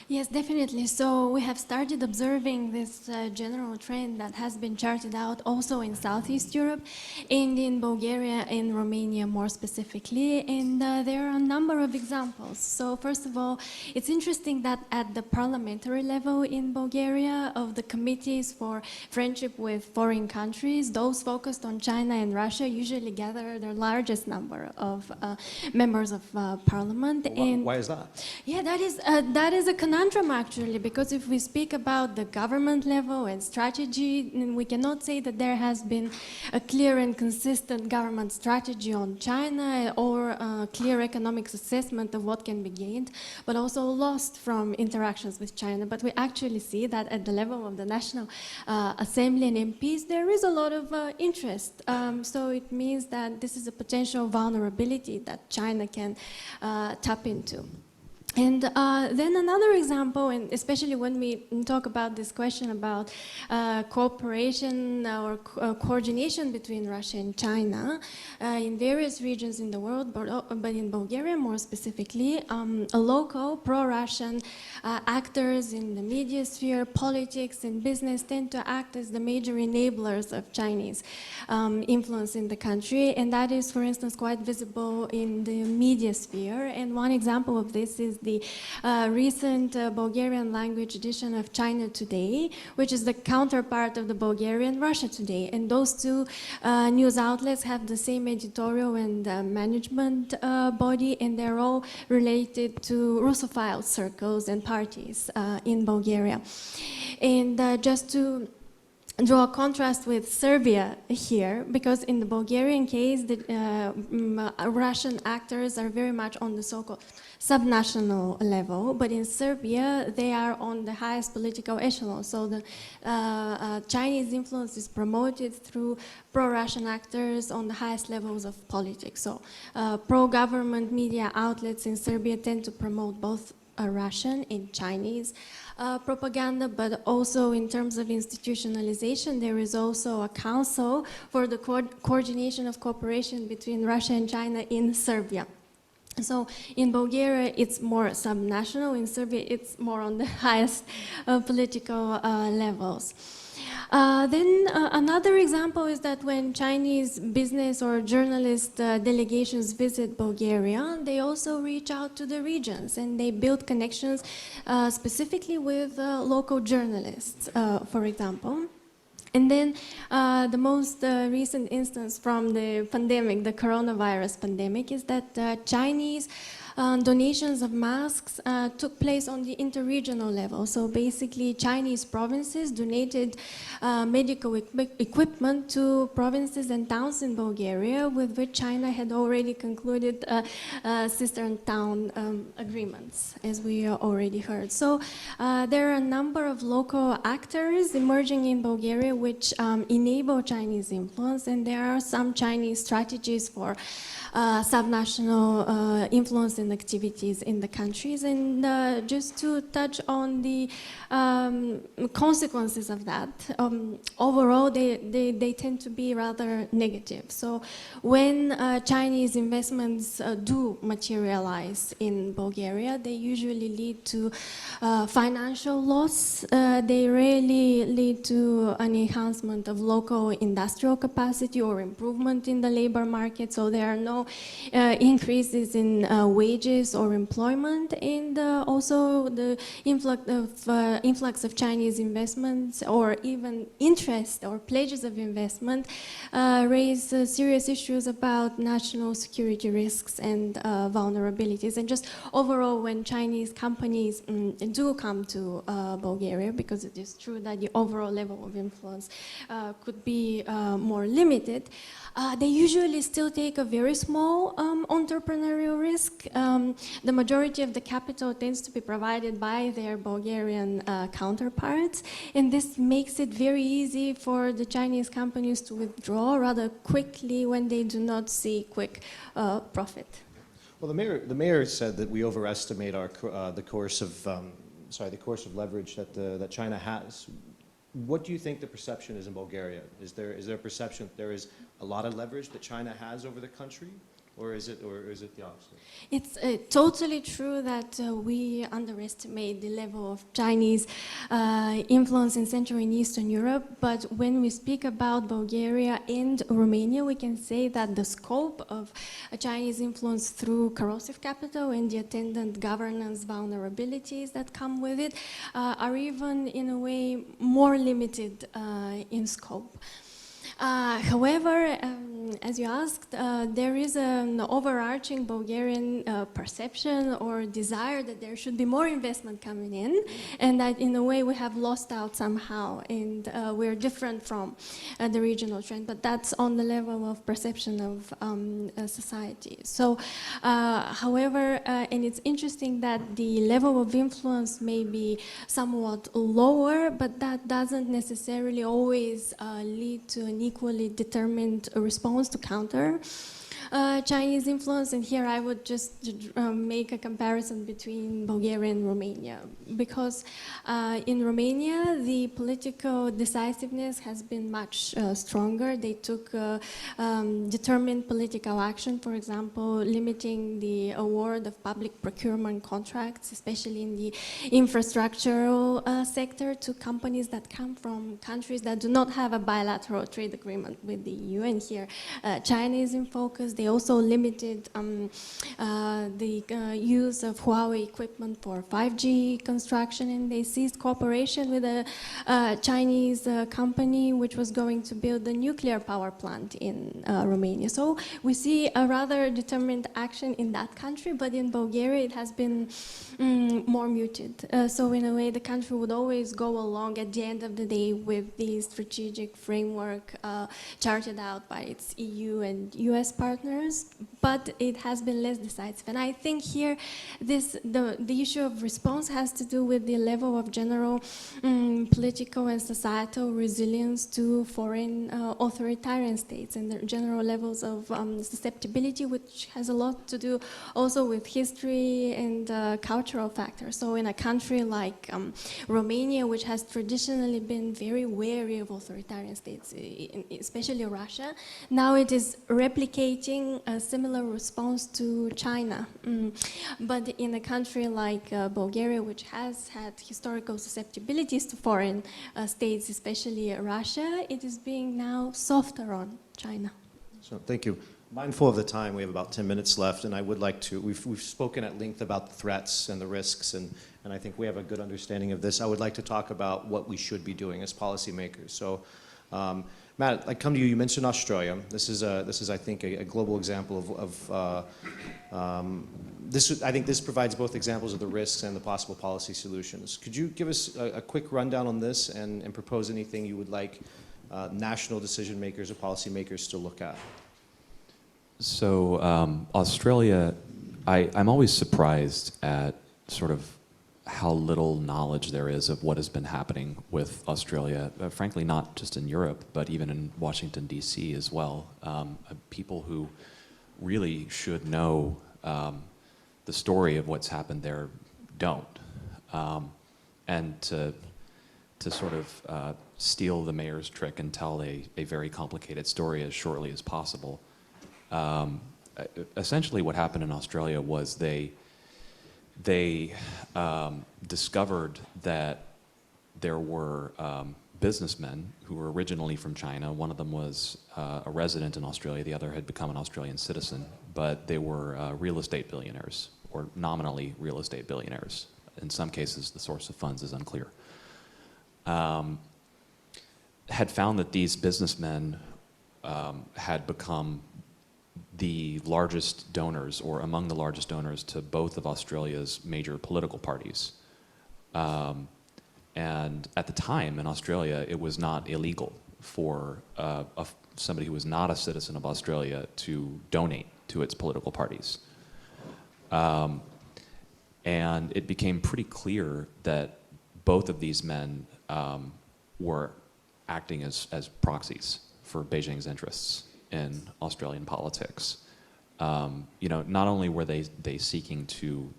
Yes, definitely. So we have started observing this general trend that has been charted out also in Southeast Europe and in Bulgaria and Romania more specifically. And there are a number of examples. So first of all, it's interesting that at the parliamentary level in Bulgaria, of the committees for friendship with foreign countries, those focused on China and Russia usually gather the largest number of members of parliament. Well, why is that? Yeah, that is a conundrum actually, because if we speak about the government level and strategy, we cannot say that there has been a clear and consistent government strategy on China or a clear economic assessment of what can be gained, but also lost from interactions with China. But we actually see that at the level of the National Assembly and MPs, there is a lot of interest. So it means that this is a potential vulnerability that China can tap into. And then another example, and especially when we talk about this question about cooperation or coordination between Russia and China in various regions in the world, but in Bulgaria more specifically, local pro-Russian actors in the media sphere, politics and business tend to act as the major enablers of Chinese influence in the country, and that is, for instance, quite visible in the media sphere. And one example of this is the recent Bulgarian language edition of China Today, which is the counterpart of the Bulgarian Russia Today. And those two news outlets have the same editorial and management body, and they're all related to Russophile circles and parties in Bulgaria. And just to draw a contrast with Serbia here, because in the Bulgarian case, the Russian actors are very much on the so-called subnational level, but in Serbia, they are on the highest political echelon. So the Chinese influence is promoted through pro-Russian actors on the highest levels of politics. So pro-government media outlets in Serbia tend to promote both Russian and Chinese propaganda, but also in terms of institutionalization, there is also a council for the coordination of cooperation between Russia and China in Serbia. So in Bulgaria, it's more subnational. In Serbia, it's more on the highest political levels. Then another example is that when Chinese business or journalist delegations visit Bulgaria, they also reach out to the regions and they build connections specifically with local journalists, for example. And then the most recent instance from the pandemic, the coronavirus pandemic, is that Chinese donations of masks took place on the interregional level. So basically, Chinese provinces donated medical equipment to provinces and towns in Bulgaria with which China had already concluded sister town agreements, as we already heard. So there are a number of local actors emerging in Bulgaria which enable Chinese influence, and there are some Chinese strategies for subnational influence and and activities in the countries. And just to touch on the consequences of that, overall they tend to be rather negative. So when Chinese investments do materialize in Bulgaria, they usually lead to financial loss. They rarely lead to an enhancement of local industrial capacity or improvement in the labor market. So there are no increases in wages or employment, and also the influx of Chinese investments or even interest or pledges of investment raise serious issues about national security risks and vulnerabilities. And just overall, when Chinese companies do come to Bulgaria, because it is true that the overall level of influence could be more limited, they usually still take a very small entrepreneurial risk. The majority of the capital tends to be provided by their Bulgarian counterparts, and this makes it very easy for the Chinese companies to withdraw rather quickly when they do not see quick profit. Well, the mayor said that we overestimate the course of leverage that China has. What do you think the perception is in Bulgaria? Is there a perception that there is a lot of leverage that China has over the country, or is it the opposite? It's totally true that we underestimate the level of Chinese influence in Central and Eastern Europe, but when we speak about Bulgaria and Romania, we can say that the scope of Chinese influence through corrosive capital and the attendant governance vulnerabilities that come with it are even in a way more limited in scope. However, as you asked, there is an overarching Bulgarian perception or desire that there should be more investment coming in, and that in a way we have lost out somehow, and we're different from the regional trend, but that's on the level of perception of society. So, however, and it's interesting that the level of influence may be somewhat lower, but that doesn't necessarily always lead to an equally determined response to counter Chinese influence. And here I would just make a comparison between Bulgaria and Romania, because in Romania the political decisiveness has been much stronger. They took determined political action, for example, limiting the award of public procurement contracts, especially in the infrastructural sector, to companies that come from countries that do not have a bilateral trade agreement with the EU. And here China is in focus. They also limited the use of Huawei equipment for 5G construction, and they ceased cooperation with a Chinese company which was going to build a nuclear power plant in Romania. So we see a rather determined action in that country, but in Bulgaria it has been more muted. So in a way the country would always go along at the end of the day with the strategic framework charted out by its EU and US partners, but it has been less decisive. And I think here the issue of response has to do with the level of general political and societal resilience to foreign authoritarian states and the general levels of susceptibility, which has a lot to do also with history and cultural factors. So in a country like Romania, which has traditionally been very wary of authoritarian states, especially Russia, now it is replicating a similar response to China. But in a country like Bulgaria, which has had historical susceptibilities to foreign states, especially Russia, it is being now softer on China. So thank you. Mindful of the time, we have about 10 minutes left, and I would like to, we've spoken at length about the threats and the risks, and I think we have a good understanding of this. I would like to talk about what we should be doing as policymakers. So, Matt, I come to you. You mentioned Australia. This is I think, a global example of this. I think this provides both examples of the risks and the possible policy solutions. Could you give us a quick rundown on this and propose anything you would like national decision makers or policymakers to look at? So Australia, I'm always surprised at sort of how little knowledge there is of what has been happening with Australia, frankly, not just in Europe, but even in Washington, D.C. as well. People who really should know the story of what's happened there don't. And to sort of steal the mayor's trick and tell a very complicated story as shortly as possible. Essentially what happened in Australia was they discovered that there were businessmen who were originally from China. One of them was a resident in Australia, the other had become an Australian citizen, but they were real estate billionaires, or nominally real estate billionaires. In some cases, the source of funds is unclear. Had found that these businessmen had become the largest donors, or among the largest donors, to both of Australia's major political parties. And at the time in Australia, it was not illegal for somebody who was not a citizen of Australia to donate to its political parties. And it became pretty clear that both of these men were acting as proxies for Beijing's interests in Australian politics. You know, not only were they seeking to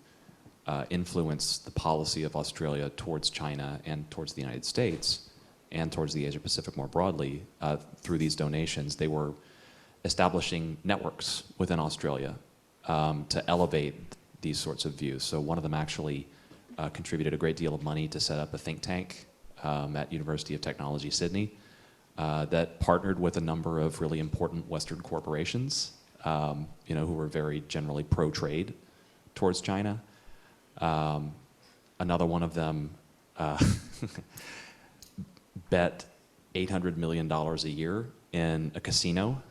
influence the policy of Australia towards China and towards the United States and towards the Asia Pacific more broadly through these donations, they were establishing networks within Australia to elevate these sorts of views. So one of them actually contributed a great deal of money to set up a think tank at University of Technology, Sydney, that partnered with a number of really important Western corporations, you know, who were very generally pro-trade towards China. Another one of them bet $800 million a year in a casino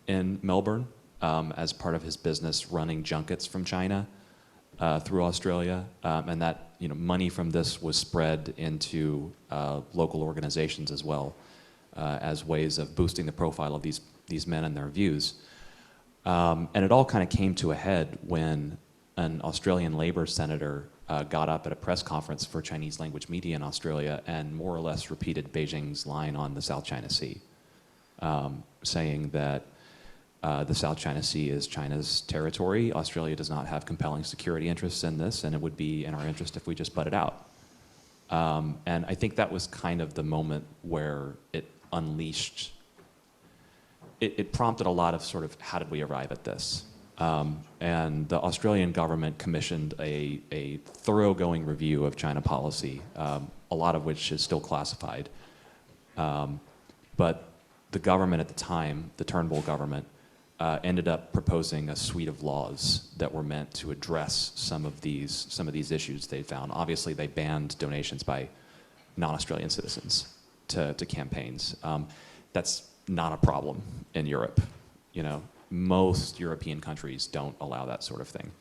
in Melbourne as part of his business running junkets from China through Australia, and that, you know, money from this was spread into local organizations as well as ways of boosting the profile of these men and their views. And it all kind of came to a head when an Australian Labor senator got up at a press conference for Chinese language media in Australia and more or less repeated Beijing's line on the South China Sea, saying that the South China Sea is China's territory. Australia does not have compelling security interests in this, and it would be in our interest if we just butt it out. And I think that was kind of the moment where it unleashed, it prompted a lot of sort of, how did we arrive at this? And the Australian government commissioned a thoroughgoing review of China policy, a lot of which is still classified. But the government at the time, the Turnbull government, ended up proposing a suite of laws that were meant to address some of these issues they found. Obviously, they banned donations by non-Australian citizens to campaigns. That's not a problem in Europe. You know, most European countries don't allow that sort of thing.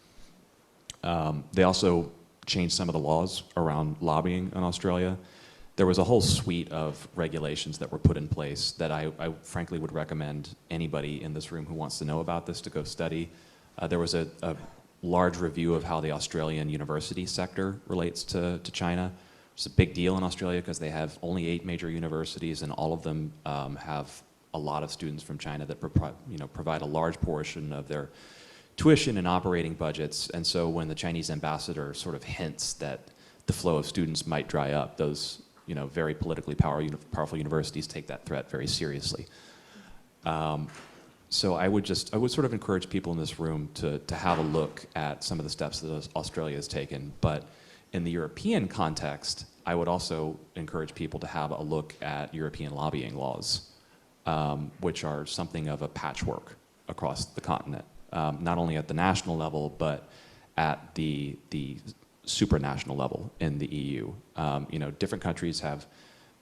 They also changed some of the laws around lobbying in Australia. There was a whole suite of regulations that were put in place that I frankly would recommend anybody in this room who wants to know about this to go study. There was a large review of how the Australian university sector relates to China. It's a big deal in Australia because they have only 8 major universities, and all of them have a lot of students from China that provide a large portion of their tuition and operating budgets. And so when the Chinese ambassador sort of hints that the flow of students might dry up, those very politically powerful universities take that threat very seriously. So I would sort of encourage people in this room to have a look at some of the steps that Australia has taken. But in the European context, I would also encourage people to have a look at European lobbying laws, which are something of a patchwork across the continent, not only at the national level, but at the supranational level in the EU. Different countries have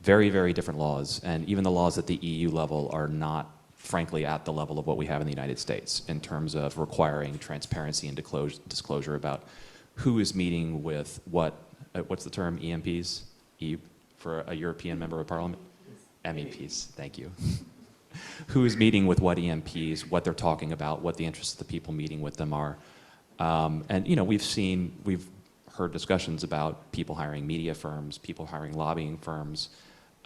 very, very different laws, and even the laws at the EU level are not, frankly, at the level of what we have in the United States in terms of requiring transparency and disclosure about who is meeting with what's the term, EMPs? For a European member of parliament? MEPs, thank you. Who is meeting with what EMPs, what they're talking about, what the interests of the people meeting with them are. And we've heard discussions about people hiring media firms, people hiring lobbying firms.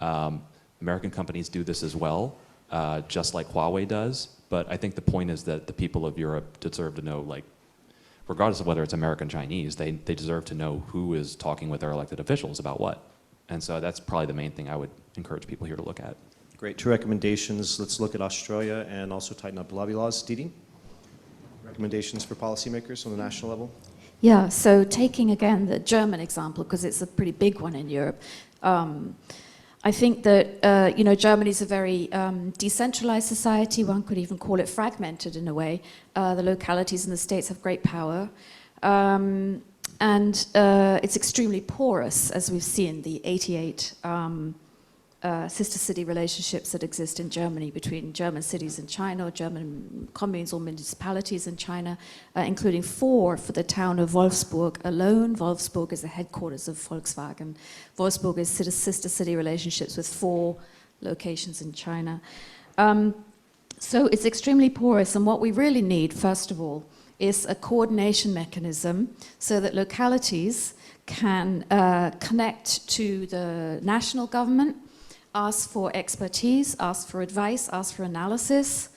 American companies do this as well, just like Huawei does. But I think the point is that the people of Europe deserve to know, like, regardless of whether it's American Chinese, they deserve to know who is talking with their elected officials about what. And so that's probably the main thing I would encourage people here to look at. Great. 2 recommendations. Let's look at Australia and also tighten up lobby laws. Didi? Recommendations for policymakers on the national level? Yeah, so taking again the German example, because it's a pretty big one in Europe, I think that, Germany is a very decentralized society. One could even call it fragmented in a way. The localities in the states have great power. And it's extremely porous, as we've seen, the 88 sister city relationships that exist in Germany between German cities in China, or German communes or municipalities in China, including 4 for the town of Wolfsburg alone. Wolfsburg is the headquarters of Volkswagen. Wolfsburg is sister city relationships with 4 locations in China. So it's extremely porous, and what we really need, first of all, is a coordination mechanism so that localities can connect to the national government, ask for expertise, ask for advice, ask for analysis,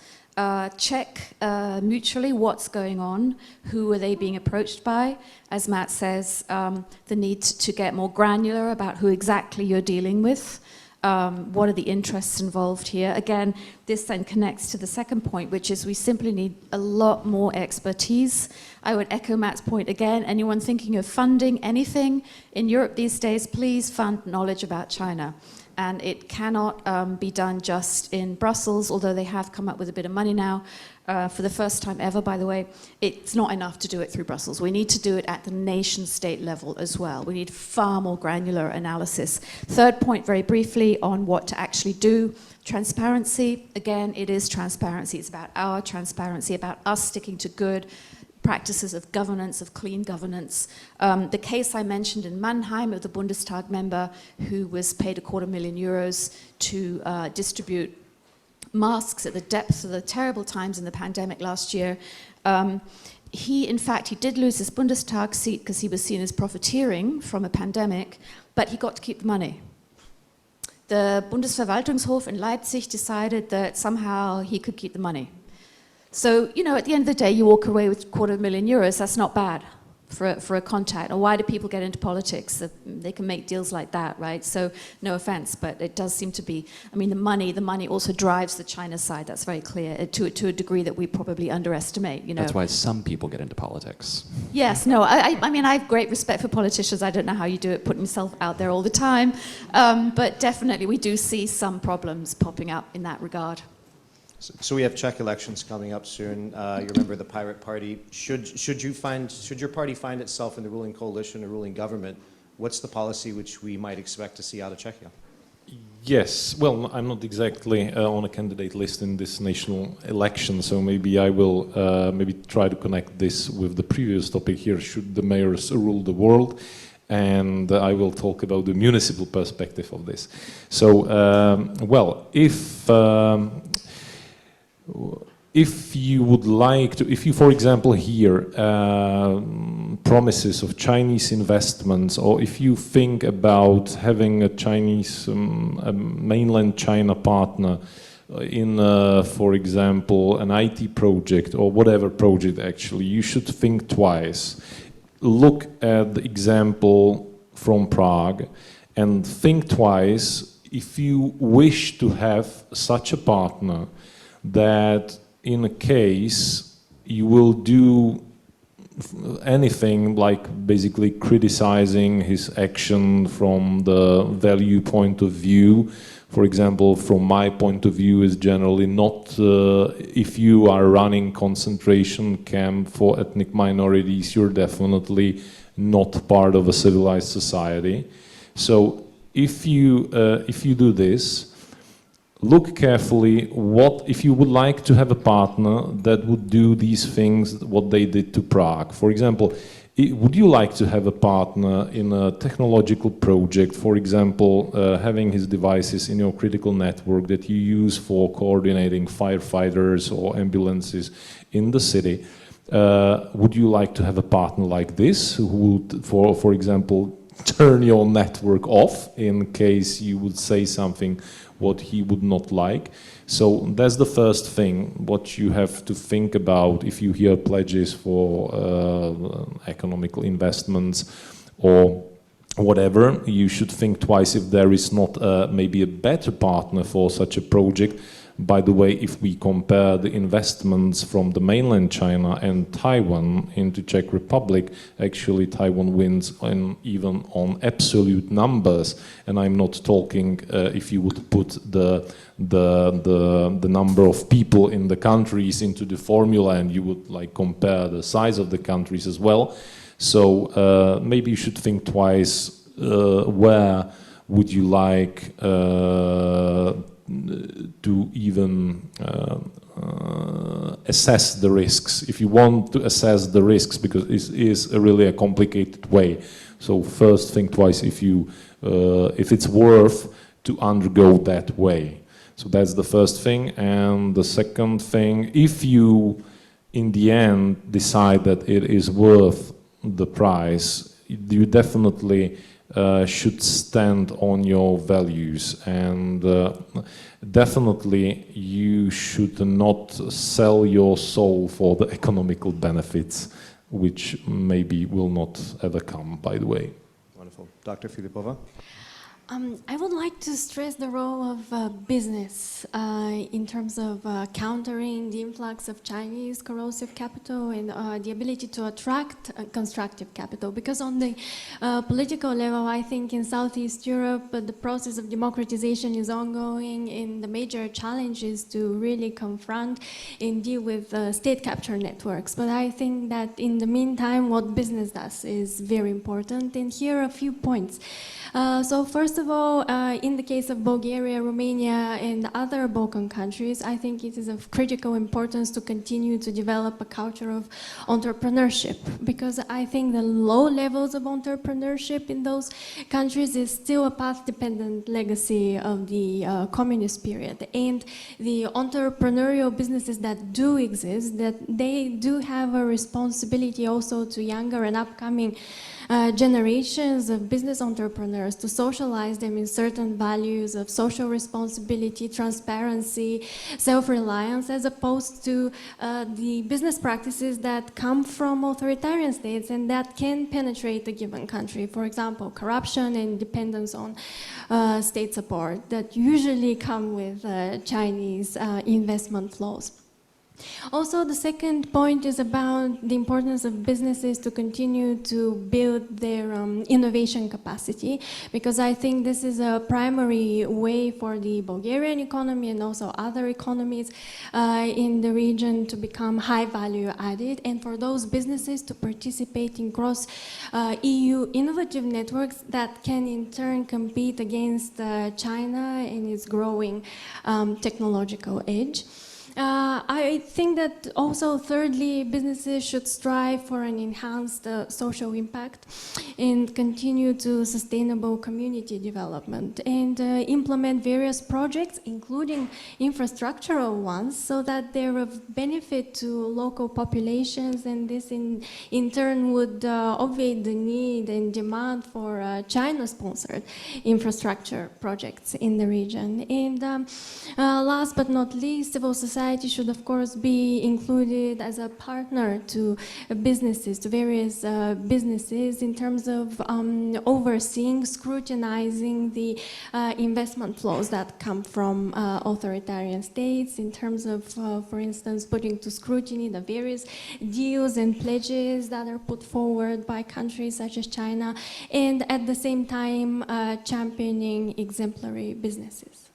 check mutually what's going on, who are they being approached by. As Matt says, the need to get more granular about who exactly you're dealing with. What are the interests involved here? Again, this then connects to the second point, which is we simply need a lot more expertise. I would echo Matt's point again. Anyone thinking of funding anything in Europe these days, please fund knowledge about China. And it cannot be done just in Brussels, although they have come up with a bit of money now. For the first time ever, by the way. It's not enough to do it through Brussels. We need to do it at the nation-state level as well. We need far more granular analysis. Third point, very briefly, on what to actually do. Transparency. Again, it is transparency. It's about our transparency, about us sticking to good practices of governance, of clean governance. The case I mentioned in Mannheim of the Bundestag member who was paid €250,000 to distribute masks at the depths of the terrible times in the pandemic last year. He did lose his Bundestag seat because he was seen as profiteering from a pandemic, but he got to keep the money. The Bundesverwaltungshof in Leipzig decided that somehow he could keep the money. So, at the end of the day, you walk away with €250,000. That's not bad for a contact. Or why do people get into politics? They can make deals like that, right? So, no offense, but it does seem to be. The money also drives the China side. That's very clear to a degree that we probably underestimate. That's why some people get into politics. Yes, no. I have great respect for politicians. I don't know how you do it, putting yourself out there all the time, but definitely we do see some problems popping up in that regard. So we have Czech elections coming up soon. You're a member of the Pirate Party. Should your party find itself in the ruling coalition or ruling government, what's the policy which we might expect to see out of Czechia? Yes, well, I'm not exactly on a candidate list in this national election, so maybe I will maybe try to connect this with the previous topic here, should the mayors rule the world? And I will talk about the municipal perspective of this. So, if you would like to, if you, for example, hear promises of Chinese investments, or if you think about having a Chinese, a mainland China partner in, for example, an IT project or whatever project actually, you should think twice. Look at the example from Prague and think twice if you wish to have such a partner that in a case you will do anything like basically criticizing his action from the value point of view. For example, from my point of view is generally not if you are running concentration camp for ethnic minorities, you're definitely not part of a civilized society. So if you do this, look carefully what if you would like to have a partner that would do these things what they did to Prague. For example, would you like to have a partner in a technological project, for example, having his devices in your critical network that you use for coordinating firefighters or ambulances in the city? Would you like to have a partner like this who would, for example, turn your network off in case you would say something what he would not like. So that's the first thing, what you have to think about if you hear pledges for economical investments or whatever. You should think twice if there is not maybe a better partner for such a project. By the way, if we compare the investments from the mainland China and Taiwan into Czech Republic, actually Taiwan wins even on absolute numbers. And I'm not talking if you would put the number of people in the countries into the formula and you would like compare the size of the countries as well. So maybe you should think twice where would you like to even assess the risks, if you want to assess the risks, because it is really a complicated way. So first think twice if it's worth to undergo that way. So that's the first thing. And the second thing, if you in the end decide that it is worth the price, you definitely should stand on your values, and definitely you should not sell your soul for the economical benefits, which maybe will not ever come, by the way. Wonderful. Dr. Filipova? I would like to stress the role of business in terms of countering the influx of Chinese corrosive capital and the ability to attract constructive capital. Because on the political level, I think in Southeast Europe, the process of democratization is ongoing, and the major challenge is to really confront and deal with state capture networks. But I think that in the meantime, what business does is very important. And here are a few points. So first of all, in the case of Bulgaria, Romania, and other Balkan countries, I think it is of critical importance to continue to develop a culture of entrepreneurship, because I think the low levels of entrepreneurship in those countries is still a path-dependent legacy of the communist period. And the entrepreneurial businesses that do exist, that they do have a responsibility also to younger and upcoming generations of business entrepreneurs, to socialize them in certain values of social responsibility, transparency, self-reliance, as opposed to the business practices that come from authoritarian states and that can penetrate a given country. For example, corruption and dependence on state support that usually come with Chinese investment flows. Also, the second point is about the importance of businesses to continue to build their innovation capacity, because I think this is a primary way for the Bulgarian economy and also other economies in the region to become high value added, and for those businesses to participate in cross EU innovative networks that can in turn compete against China in its growing technological edge. I think that also, thirdly, businesses should strive for an enhanced social impact and continue to sustainable community development and implement various projects, including infrastructural ones, so that they're of benefit to local populations, and this in turn would obviate the need and demand for China-sponsored infrastructure projects in the region. And last but not least, civil society should of course be included as a partner to businesses, to various businesses, in terms of overseeing, scrutinizing the investment flows that come from authoritarian states, in terms of, for instance, putting to scrutiny the various deals and pledges that are put forward by countries such as China, and at the same time championing exemplary businesses.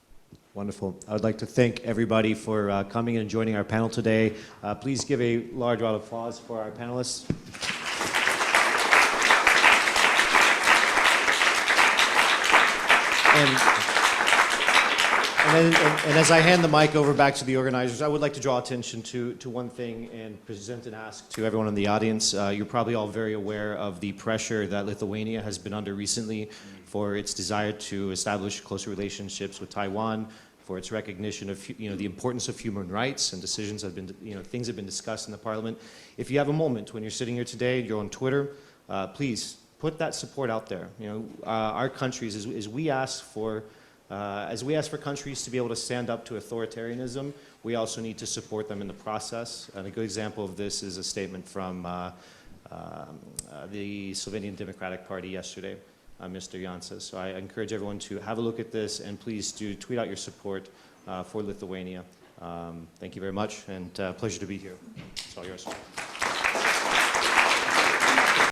Wonderful. I would like to thank everybody for coming and joining our panel today. Please give a large round of applause for our panelists. And as I hand the mic over back to the organizers, I would like to draw attention to one thing and present and ask to everyone in the audience. You're probably all very aware of the pressure that Lithuania has been under recently for its desire to establish closer relationships with Taiwan, for its recognition of the importance of human rights, and decisions have been, things have been discussed in the parliament. If you have a moment when you're sitting here today, you're on Twitter, please put that support out there. Our countries, as we ask for As we ask for countries to be able to stand up to authoritarianism, we also need to support them in the process. And a good example of this is a statement from the Slovenian Democratic Party yesterday, Mr. Jansa. So I encourage everyone to have a look at this, and please do tweet out your support for Lithuania. Thank you very much, and pleasure to be here. It's all yours.